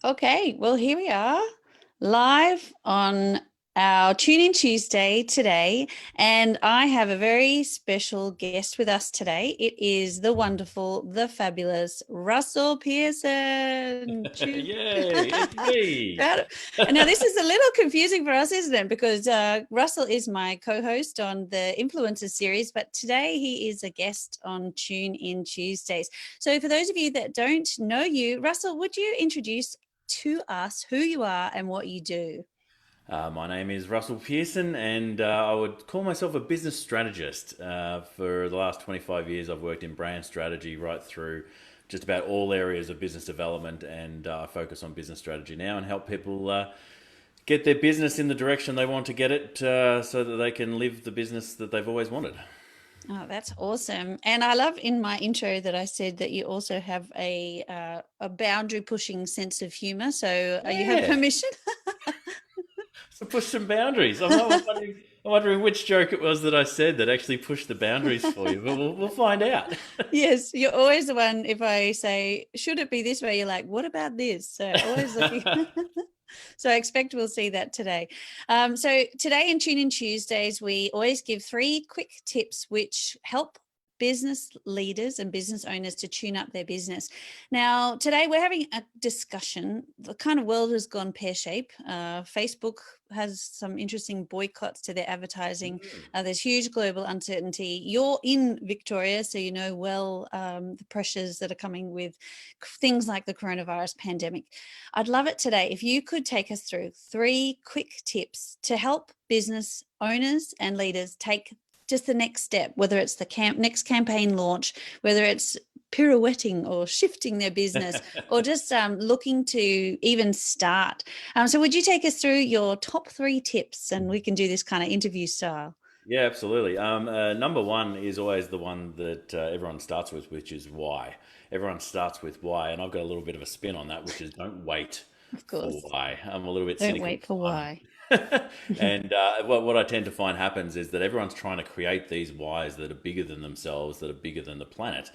Okay, well, here we are live on our Tune In Tuesday today, and I have a very special guest with us today. It is the wonderful, the fabulous Russell Pearson. Yay, it's me. And now this is a little confusing for us, isn't it? Because Russell is my co-host on the Influencers series, but today he is a guest on Tune In Tuesdays. So for those of you that don't know you, Russell, would you introduce to us who you are and what you do? My name is Russell Pearson, and I would call myself a business strategist. For the last 25 years, I've worked in brand strategy right through just about all areas of business development, and I focus on business strategy now and help people get their business in the direction they want to get it so that they can live the business that they've always wanted. Oh, that's awesome. And I love in my intro that I said that you also have a boundary pushing sense of humor. So you have Yeah, permission. so push some boundaries. I'm wondering which joke it was that I said that actually pushed the boundaries for you, but we'll find out. Yes, you're always the one. If I say, should it be this way? You're like, what about this? So always looking. So I expect we'll see that today. So today in Tune In Tuesdays, we always give 3 quick tips which help business leaders and business owners to tune up their business. Now, today we're having a discussion. The kind of world has gone pear-shaped. Facebook has some interesting boycotts to their advertising. There's huge global uncertainty. You're in Victoria, so you know well the pressures that are coming with things like the coronavirus pandemic. I'd love it today if you could take us through 3 quick tips to help business owners and leaders take just the next step, whether it's the next campaign launch, whether it's pirouetting or shifting their business, or just looking to even start. So would you take us through your top 3 tips, and we can do this kind of interview style? Yeah, absolutely. Number one is always the one that everyone starts with, which is why. Everyone starts with why, and I've got a little bit of a spin on that, which is don't wait Of for course. why. I'm a little bit Don't cynical wait for on why. why. And what I tend to find happens is that everyone's trying to create these whys that are bigger than themselves, that are bigger than the planet,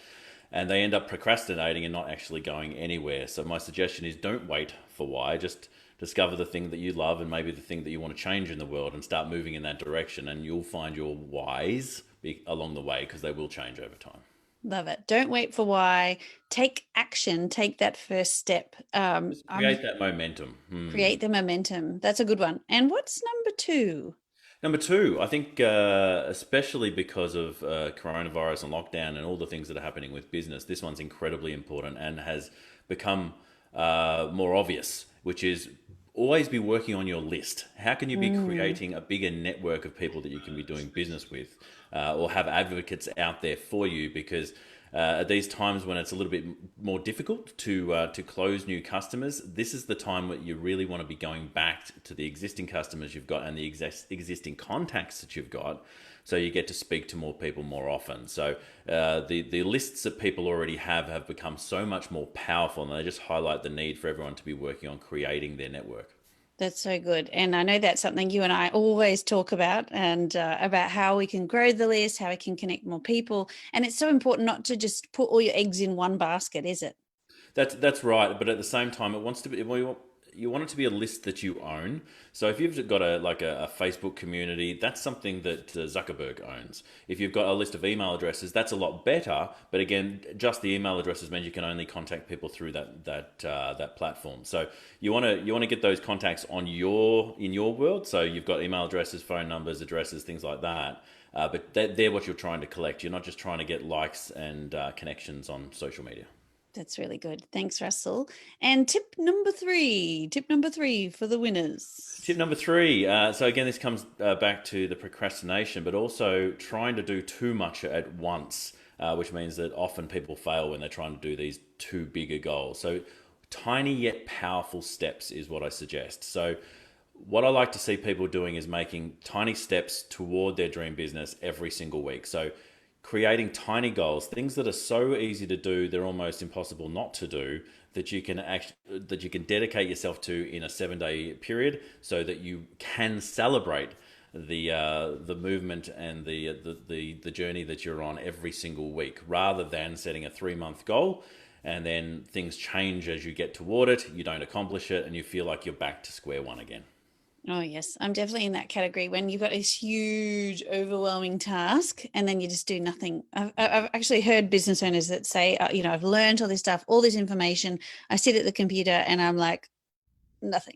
and they end up procrastinating and not actually going anywhere. So my suggestion is don't wait for why. Just discover the thing that you love and maybe the thing that you want to change in the world and start moving in that direction, and you'll find your whys along the way because they will change over time. Love it. Don't wait for why. Take action. Take that first step. Just create that momentum. Create the momentum. That's a good one. And what's number 2? Number two, I think, especially because of coronavirus and lockdown and all the things that are happening with business, this one's incredibly important and has become more obvious, which is always be working on your list. How can you be creating a bigger network of people that you can be doing business with, or have advocates out there for you? Because at these times when it's a little bit more difficult to close new customers, this is the time that you really want to be going back to the existing customers you've got and the existing contacts that you've got, so you get to speak to more people more often. So the lists that people already have become so much more powerful, and they just highlight the need for everyone to be working on creating their network. That's so good. And I know that's something you and I always talk about, and about how we can grow the list, how we can connect more people. And it's so important not to just put all your eggs in one basket, is it? That's right, but at the same time, it wants to be. You want it to be a list that you own. So if you've got a Facebook community, that's something that Zuckerberg owns. If you've got a list of email addresses, that's a lot better. But again, just the email addresses means you can only contact people through that platform. So you want to get those contacts on in your world. So you've got email addresses, phone numbers, addresses, things like that. But they're what you're trying to collect. You're not just trying to get likes and connections on social media. That's really good. Thanks, Russell. And tip number three for the Tip winners. number three. So again, this comes back to the procrastination, but also trying to do too much at once, which means that often people fail when they're trying to do these too bigger goals. So tiny yet powerful steps is what I suggest. So what I like to see people doing is making tiny steps toward their dream business every single week. So creating tiny goals, things that are so easy to do, they're almost impossible not to do, that you can dedicate yourself to in a 7 day period, so that you can celebrate the movement and the journey that you're on every single week, rather than setting a 3 month goal and then things change as you get toward it. You don't accomplish it, and you feel like you're back to square one again. Oh, yes. I'm definitely in that category when you've got this huge, overwhelming task and then you just do nothing. I've actually heard business owners that say, I've learned all this stuff, all this information. I sit at the computer and I'm like, nothing.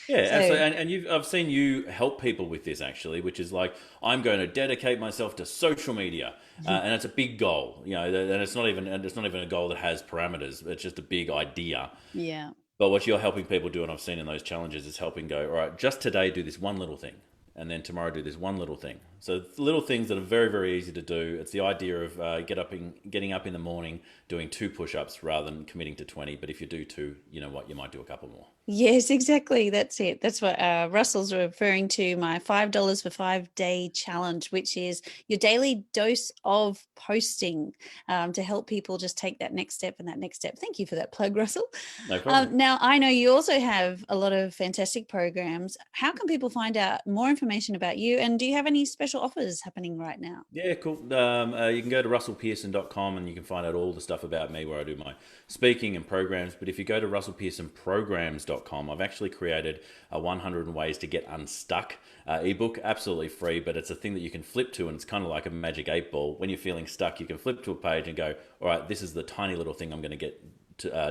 Yeah, So, absolutely. I've seen you help people with this actually, which is like, I'm going to dedicate myself to social media, and it's a big goal, and it's not even a goal that has parameters. It's just a big idea. yeah. But what you're helping people do, and I've seen in those challenges, is helping go, all right, just today do this one little thing. And then tomorrow do this one little thing. So little things that are very, very easy to do. It's the idea of getting up in the morning, doing 2 push-ups rather than committing to 20. But if you do two, you know what, you might do a couple more. Yes, exactly. That's it. That's what Russell's referring to, my $5 for 5 day challenge, which is your daily dose of posting to help people just take that next step and that next step. Thank you for that plug, Russell. No problem. Now, I know you also have a lot of fantastic programs. How can people find out more information about you? And do you have any special offers happening right now? Yeah, cool. You can go to russellpearson.com and you can find out all the stuff about me where I do my speaking and programs. But if you go to russellpearsonprograms.com, I've actually created a 100 Ways to Get Unstuck ebook, absolutely free, but it's a thing that you can flip to, and it's kind of like a magic 8 ball. When you're feeling stuck, you can flip to a page and go, all right, this is the tiny little thing I'm going to get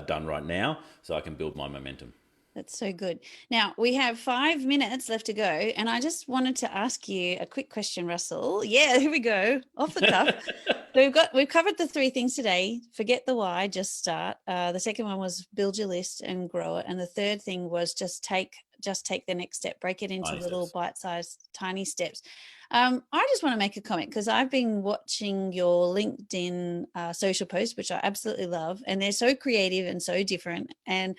done right now so I can build my momentum. That's so good. Now, we have 5 minutes left to go, and I just wanted to ask you a quick question, Russell. Yeah, here we go, off the cuff. So we've covered the 3 things today. Forget the why, just start. The second one was build your list and grow it, and the third thing was just take the next step, break it into Tiny little steps. bite-sized, tiny steps. I just want to make a comment because I've been watching your LinkedIn social posts, which I absolutely love, and they're so creative and so different. And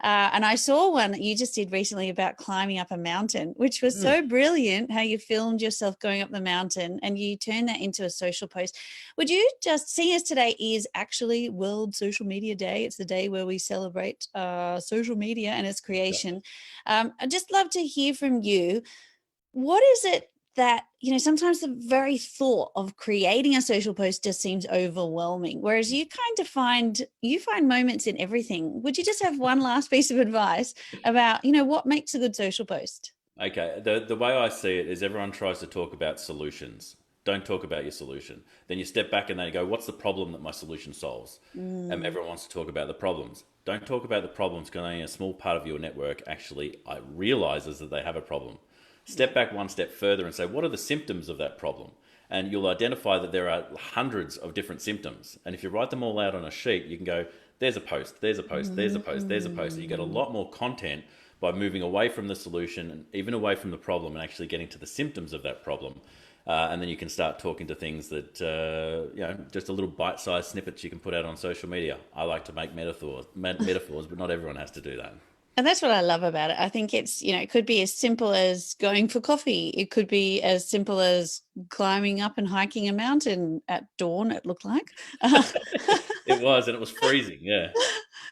I saw one that you just did recently about climbing up a mountain, which was so brilliant. How you filmed yourself going up the mountain and you turned that into a social post. Would you just, seeing as today is actually World Social Media Day, it's the day where we celebrate social media and its creation. I'd just love to hear from you. What is it that, sometimes the very thought of creating a social post just seems overwhelming, whereas you kind of find moments in everything. Would you just have one last piece of advice about, what makes a good social post? Okay, the way I see it is everyone tries to talk about solutions. Don't talk about your solution. Then you step back and they go, what's the problem that my solution solves? And everyone wants to talk about the problems. Don't talk about the problems because only a small part of your network actually realizes that they have a problem. Step back one step further and say, what are the symptoms of that problem? And you'll identify that there are hundreds of different symptoms. And if you write them all out on a sheet, you can go, there's a post, there's a post, there's a post, there's a post. And you get a lot more content by moving away from the solution and even away from the problem and actually getting to the symptoms of that problem. And then you can start talking to things that, just a little bite-sized snippets you can put out on social media. I like to make metaphors, but not everyone has to do that. And that's what I love about it. I think it's, it could be as simple as going for coffee. It could be as simple as climbing up and hiking a mountain at dawn, it looked like. It was, and it was freezing, yeah.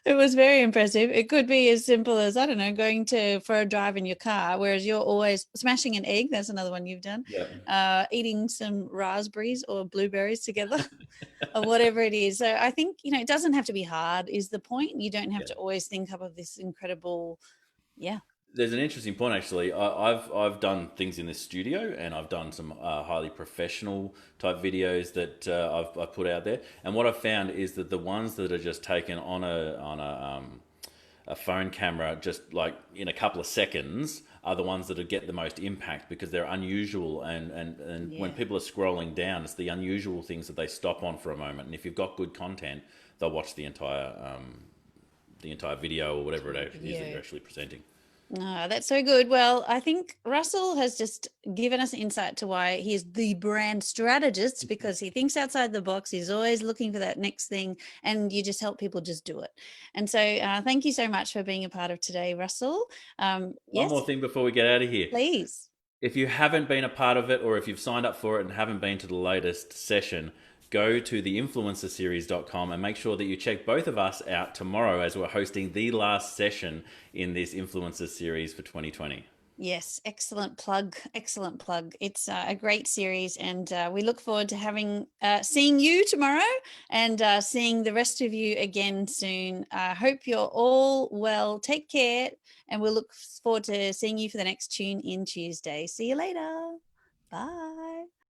It was very impressive. It could be as simple as, I don't know, going for a drive in your car, whereas you're always smashing an egg. That's another one you've done. Yeah. Eating some raspberries or blueberries together or whatever it is. So I think, it doesn't have to be hard is the point. You don't have to always think up of this incredible, yeah. There's an interesting point actually. I've done things in this studio, and I've done some highly professional type videos that I've put out there. And what I've found is that the ones that are just taken on a phone camera, just like in a couple of seconds, are the ones that get the most impact because they're unusual. And when people are scrolling down, it's the unusual things that they stop on for a moment. And if you've got good content, they'll watch the entire video or whatever it is that you're actually presenting. Oh, that's so good. Well, I think Russell has just given us insight to why he is the brand strategist, because he thinks outside the box. He's always looking for that next thing, and you just help people just do it. And so thank you so much for being a part of today, Russell. One more thing before we get out of here. Please. If you haven't been a part of it, or if you've signed up for it and haven't been to the latest session, go to theinfluencerseries.com and make sure that you check both of us out tomorrow as we're hosting the last session in this influencer series for 2020. Yes, excellent plug. Excellent plug. It's a great series, and we look forward to having seeing you tomorrow and seeing the rest of you again soon. I hope you're all well. Take care, and we'll look forward to seeing you for the next Tune In Tuesday. See you later. Bye.